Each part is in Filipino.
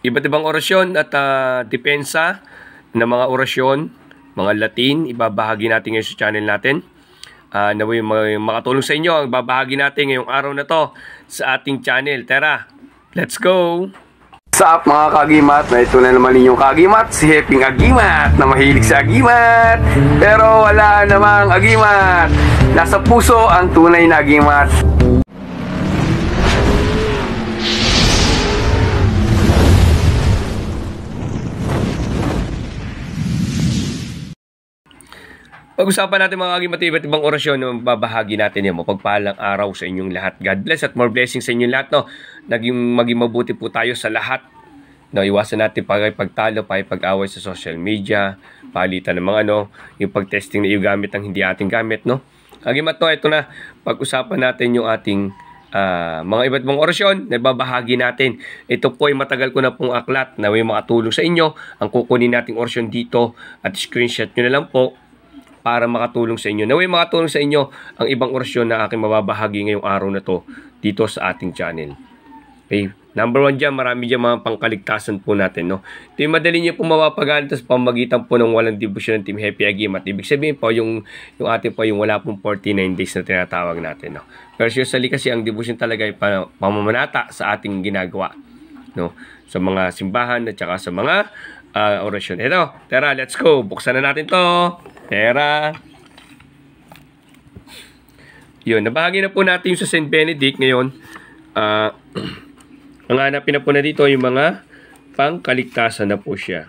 Iba't ibang orasyon at depensa ng mga orasyon, mga Latin, ibabahagi natin ngayon sa channel natin. Naway makatulong sa inyo, ibabahagi natin ngayong araw na to sa ating channel. Tara, let's go! What's up mga kagimat? Na ito na naman ninyong kagimat, si Heping Agimat na mahilig sa agimat. Pero wala namang agimat. Nasa puso ang tunay na agimat. Pag-usapan natin mga kagimat, iba't ibang orasyon na babahagi natin yan. Mapagpalang araw sa inyong lahat. God bless at more blessings sa inyong lahat. No? Maging mabuti po tayo sa lahat. No, iwasan natin pagtalo, pag-away sa social media, palitan ng mga yung pag-testing na yung gamit ang hindi ating gamit. No? Kagimat no, ito na, pag-usapan natin yung ating mga iba't ibang orasyon na babahagi natin. Ito po ay matagal ko na pong aklat na may makatulong sa inyo. Ang kukunin nating orasyon dito at screenshot nyo na lang po para makatulong sa inyo. Naway makatulong sa inyo ang ibang orasyon na aking mababahagi ngayong araw na to dito sa ating channel. Okay. Number 1 dyan, marami dyan mga pangkaligtasan po natin. No? Ito yung madali nyo po mapapagaan sa pamagitan po ng walang debosyon ng Team Happy Agimat. Ibig sabihin po, yung ating po yung wala pong 49 days na tinatawag natin. No? Pero usually kasi ang debosyon talaga ay pamamanata sa ating ginagawa. No? Sa mga simbahan at saka sa mga orasyon. Ito, tara, let's go. Buksan na natin to. Tera. Yun, nabahagi na po natin yung sa St. Benedict ngayon. Ang hanapin na po na dito yung mga pangkaligtasan na po siya.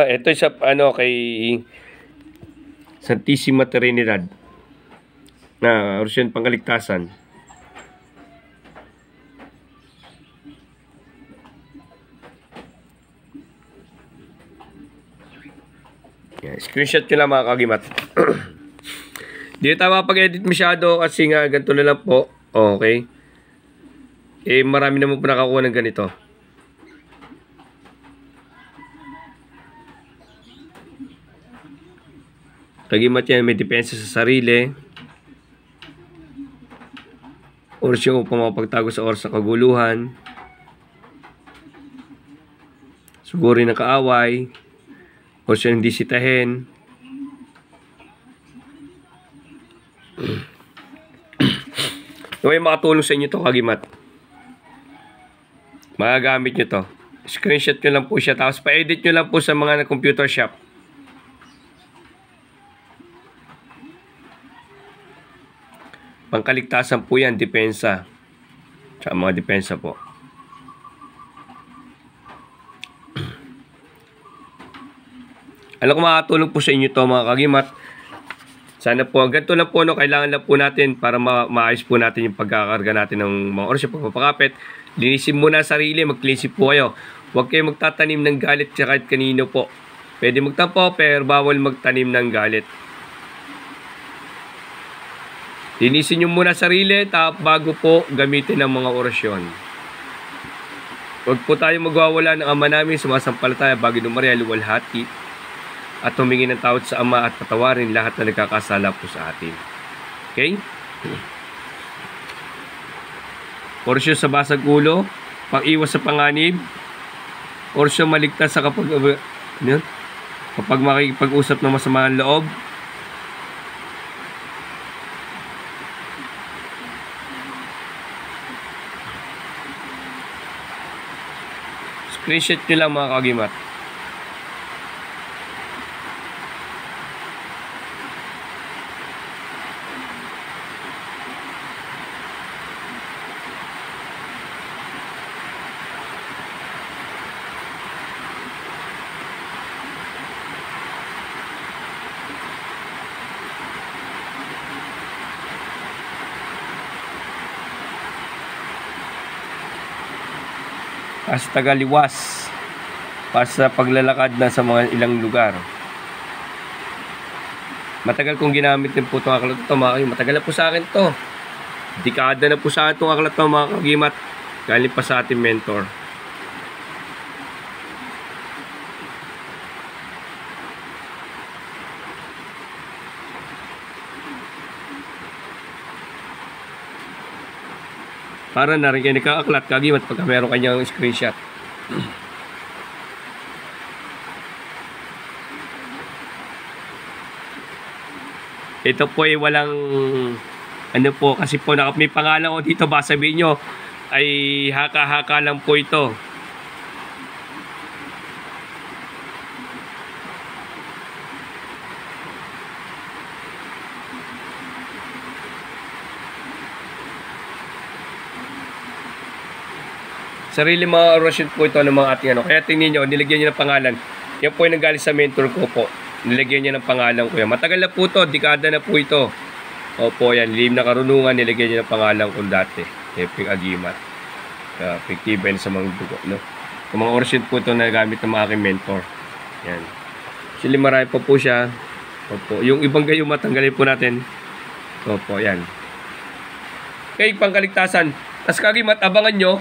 Ito sa kay Santissima Trinidad. Orasyon pangkaligtasan. Screenshot nyo lang mga kagimat. Hindi tama pag-edit masyado kasi nga ganito na lang po. Okay. Marami naman po nakakuha ng ganito. Kagimat yan, may depensa sa sarili. Orasyon upang mapagtago sa oras ng kaguluhan. Suguri ng kaaway. Orasyon hindi sitahin. May makatulong sa inyo to kagimat. Magagamit nyo to. Screenshot nyo lang po siya. Tapos pa-edit nyo lang po sa mga computer shop. Pangkaligtasan po yan. Depensa. Tsaka mga depensa po. Alam ko makatulong po sa inyo to mga kagimat. Sana po, ganito lang po, kailangan lang po natin para maayos po natin yung pagkakarga natin ng mga orasyon, pagpapakapit. Linisin muna sarili, mag-cleanse po kayo. Huwag kayo magtatanim ng galit sa kahit kanino po. Pwede magtampo, pero bawal magtanim ng galit. Linisin nyo muna sarili, bago po gamitin ang mga orasyon. Huwag po tayo magwawala ng Ama namin, sumasampalataya, Bagay Maria, luwalhati, at humingi ng tawad sa Ama at patawarin lahat na nagkakasala po sa atin. Okay? Orasyon sa basag ulo, pang-iwas sa panganib, orasyon maligtas sa kapag makikipag-usap ng masamang loob, screenshot nyo lang mga kagimat. As tagaliwas para sa paglalakad na sa mga ilang lugar. Matagal kong ginamit din po itong aklat ito mga kagimat. Matagal na po sa akin ito. Dekada na po sa akin itong aklat ito mga kagimat. Galing pa sa ating mentor. Para na rin kayo nagkakaklat kagimat pagka meron kanyang screenshot. Ito po ay walang ano po, kasi po may pangalan ko dito, baka sabihin nyo ay haka-haka lang po ito. Sarili mga orasyon po ito ng mga ating ano. Kaya tingnan nyo, nilagyan nyo ng pangalan. Yan po yung nanggaling sa mentor ko po. Nilagyan nyo ng pangalan ko yan. Matagal na po ito, dekada na po ito. Opo, yan. Lihim na karunungan, nilagyan nyo ng pangalan ko dati. Heping Agimat. Effective sa mga dugo, no? Yung mga orasyon po ito na gamit ng mga aking mentor. Yan. Actually, marami po siya. Opo. Yung ibang gayo matanggalin po natin. Opo, yan. Okay, pangkaligtasan. Tapos kagimat, abangan nyo.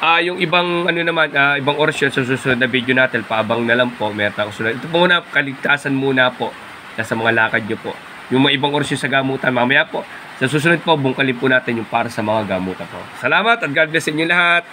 Yung ibang ano naman, ibang orasyon sa susunod na video natin, paabang na lang po, meron akong sunod. Ito po muna, kaligtasan muna po sa mga lakad nyo po. Yung mga ibang orasyon sa gamutan, mamaya po. Sa susunod po, bungkalin po natin yung para sa mga gamutan po. Salamat at God bless inyo lahat.